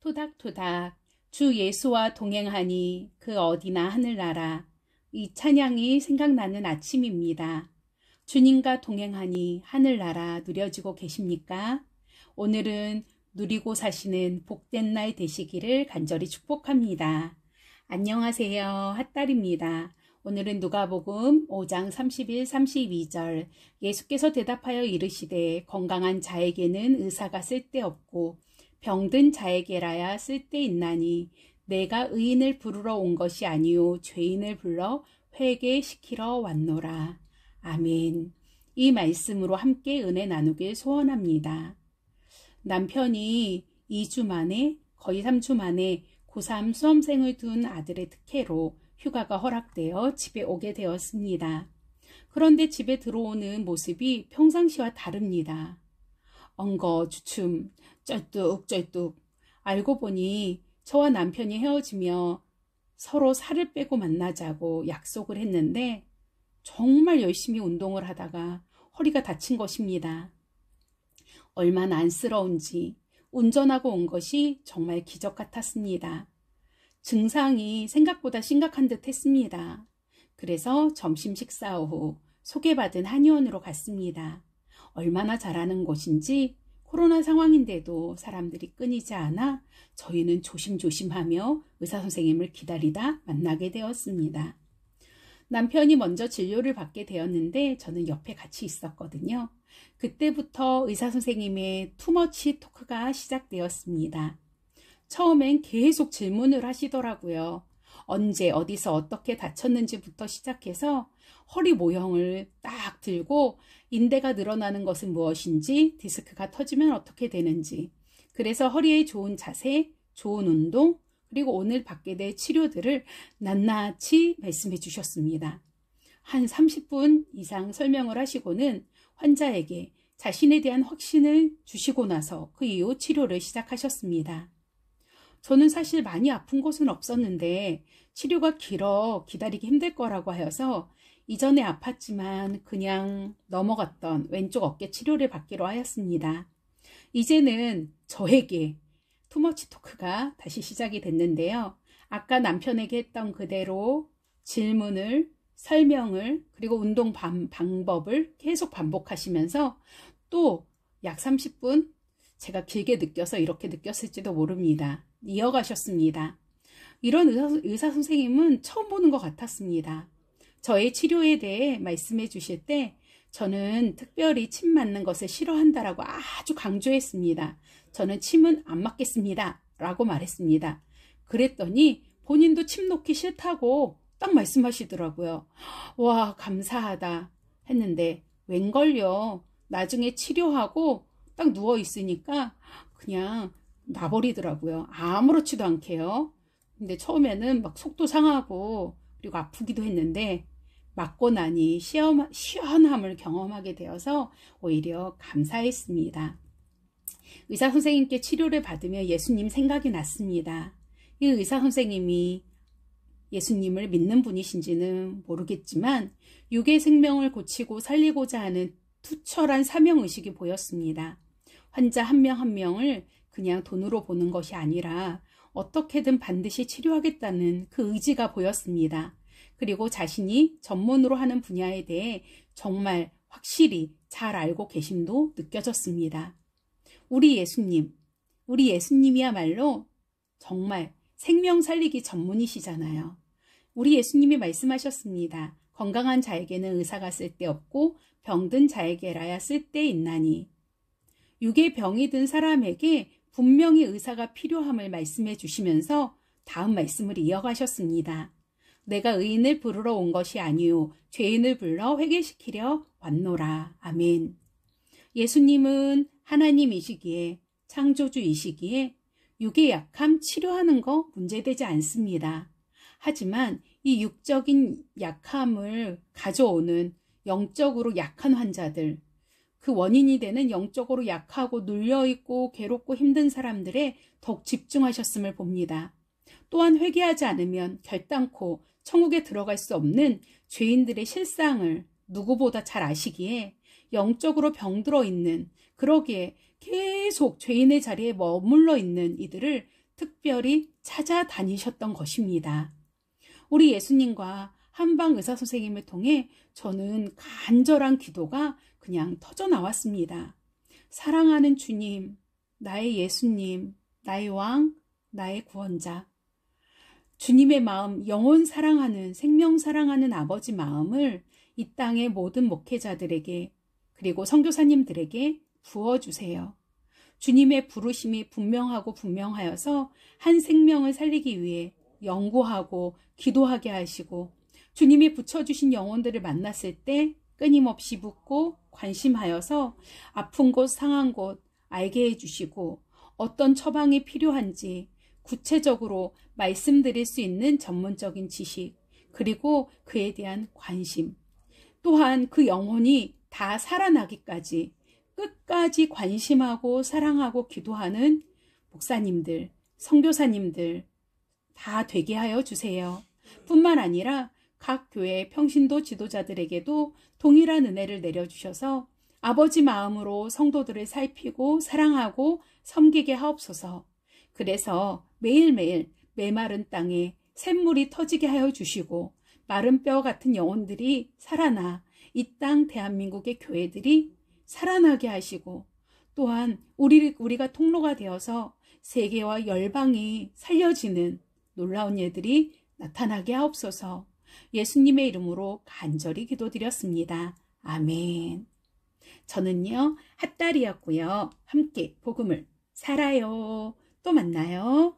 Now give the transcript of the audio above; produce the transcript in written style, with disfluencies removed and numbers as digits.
토닥토닥 주 예수와 동행하니 그 어디나 하늘나라. 이 찬양이 생각나는 아침입니다. 주님과 동행하니 하늘나라 누려지고 계십니까? 오늘은 누리고 사시는 복된 날 되시기를 간절히 축복합니다. 안녕하세요. 핫딸입니다. 오늘은 누가복음 5장 31, 32절 예수께서 대답하여 이르시되 건강한 자에게는 의사가 쓸데없고 병든 자에게라야 쓸데있나니 내가 의인을 부르러 온 것이 아니요 죄인을 불러 회개시키러 왔노라. 아멘. 이 말씀으로 함께 은혜 나누길 소원합니다. 남편이 2주 만에 거의 3주 만에 고3 수험생을 둔 아들의 특혜로 휴가가 허락되어 집에 오게 되었습니다. 그런데 집에 들어오는 모습이 평상시와 다릅니다. 엉거주춤, 쩔뚝쩔뚝. 알고 보니 저와 남편이 헤어지며 서로 살을 빼고 만나자고 약속을 했는데 정말 열심히 운동을 하다가 허리가 다친 것입니다. 얼마나 안쓰러운지 운전하고 온 것이 정말 기적 같았습니다. 증상이 생각보다 심각한 듯 했습니다. 그래서 점심 식사 후 소개받은 한의원으로 갔습니다. 얼마나 잘하는 곳인지 코로나 상황인데도 사람들이 끊이지 않아 저희는 조심조심하며 의사선생님을 기다리다 만나게 되었습니다. 남편이 먼저 진료를 받게 되었는데 저는 옆에 같이 있었거든요. 그때부터 의사선생님의 투머치 토크가 시작되었습니다. 처음엔 계속 질문을 하시더라고요. 언제 어디서 어떻게 다쳤는지부터 시작해서 허리 모형을 딱 들고 인대가 늘어나는 것은 무엇인지, 디스크가 터지면 어떻게 되는지, 그래서 허리에 좋은 자세, 좋은 운동, 그리고 오늘 받게 될 치료들을 낱낱이 말씀해 주셨습니다. 한 30분 이상 설명을 하시고는 환자에게 자신에 대한 확신을 주시고 나서 그 이후 치료를 시작하셨습니다. 저는 사실 많이 아픈 곳은 없었는데 치료가 길어 기다리기 힘들 거라고 하여서 이전에 아팠지만 그냥 넘어갔던 왼쪽 어깨 치료를 받기로 하였습니다. 이제는 저에게 투머치 토크가 다시 시작이 됐는데요. 아까 남편에게 했던 그대로 질문을, 설명을, 그리고 운동 방법을 계속 반복하시면서 또 약 30분 제가 길게 느껴서 이렇게 느꼈을지도 모릅니다. 이어가셨습니다. 이런 의사 선생님은 처음 보는 것 같았습니다. 저의 치료에 대해 말씀해 주실 때 저는 특별히 침 맞는 것을 싫어한다라고 아주 강조했습니다. 저는 침은 안 맞겠습니다 라고 말했습니다. 그랬더니 본인도 침 놓기 싫다고 딱 말씀하시더라고요. 와, 감사하다 했는데 웬걸요. 나중에 치료하고 딱 누워 있으니까 그냥 놔버리더라고요. 아무렇지도 않게요. 근데 처음에는 막 속도 상하고 그리고 아프기도 했는데 맞고 나니 시원함을 경험하게 되어서 오히려 감사했습니다. 의사 선생님께 치료를 받으며 예수님 생각이 났습니다. 이 의사 선생님이 예수님을 믿는 분이신지는 모르겠지만 육의 생명을 고치고 살리고자 하는 투철한 사명의식이 보였습니다. 환자 한 명 한 명을 그냥 돈으로 보는 것이 아니라 어떻게든 반드시 치료하겠다는 그 의지가 보였습니다. 그리고 자신이 전문으로 하는 분야에 대해 정말 확실히 잘 알고 계심도 느껴졌습니다. 우리 예수님이야말로 정말 생명 살리기 전문이시잖아요. 우리 예수님이 말씀하셨습니다. 건강한 자에게는 의사가 쓸데없고 병든 자에게라야 쓸데있나니. 육의 병이 든 사람에게 분명히 의사가 필요함을 말씀해 주시면서 다음 말씀을 이어가셨습니다. 내가 의인을 부르러 온 것이 아니요 죄인을 불러 회개시키려 왔노라. 아멘. 예수님은 하나님이시기에 창조주이시기에 육의 약함 치료하는 거 문제되지 않습니다. 하지만 이 육적인 약함을 가져오는 영적으로 약한 환자들, 그 원인이 되는 영적으로 약하고 눌려있고 괴롭고 힘든 사람들에 더욱 집중하셨음을 봅니다. 또한 회개하지 않으면 결단코 천국에 들어갈 수 없는 죄인들의 실상을 누구보다 잘 아시기에 영적으로 병들어 있는, 그러기에 계속 죄인의 자리에 머물러 있는 이들을 특별히 찾아다니셨던 것입니다. 우리 예수님과 한방 의사 선생님을 통해 저는 간절한 기도가 그냥 터져 나왔습니다. 사랑하는 주님, 나의 예수님, 나의 왕, 나의 구원자. 주님의 마음, 영혼 사랑하는, 생명 사랑하는 아버지 마음을 이 땅의 모든 목회자들에게 그리고 선교사님들에게 부어주세요. 주님의 부르심이 분명하고 분명하여서 한 생명을 살리기 위해 연구하고 기도하게 하시고 주님이 붙여주신 영혼들을 만났을 때 끊임없이 묻고 관심하여서 아픈 곳, 상한 곳 알게 해주시고 어떤 처방이 필요한지 구체적으로 말씀드릴 수 있는 전문적인 지식 그리고 그에 대한 관심 또한 그 영혼이 다 살아나기까지 끝까지 관심하고 사랑하고 기도하는 목사님들, 선교사님들 다 되게 하여 주세요. 뿐만 아니라 각 교회 평신도 지도자들에게도 동일한 은혜를 내려주셔서 아버지 마음으로 성도들을 살피고 사랑하고 섬기게 하옵소서. 그래서 매일매일 메마른 땅에 샘물이 터지게 하여 주시고 마른 뼈 같은 영혼들이 살아나 이 땅 대한민국의 교회들이 살아나게 하시고 또한 우리가 통로가 되어서 세계와 열방이 살려지는 놀라운 일들이 나타나게 하옵소서. 예수님의 이름으로 간절히 기도드렸습니다. 아멘. 저는요, 핫달이었고요. 함께 복음을 살아요. 또 만나요.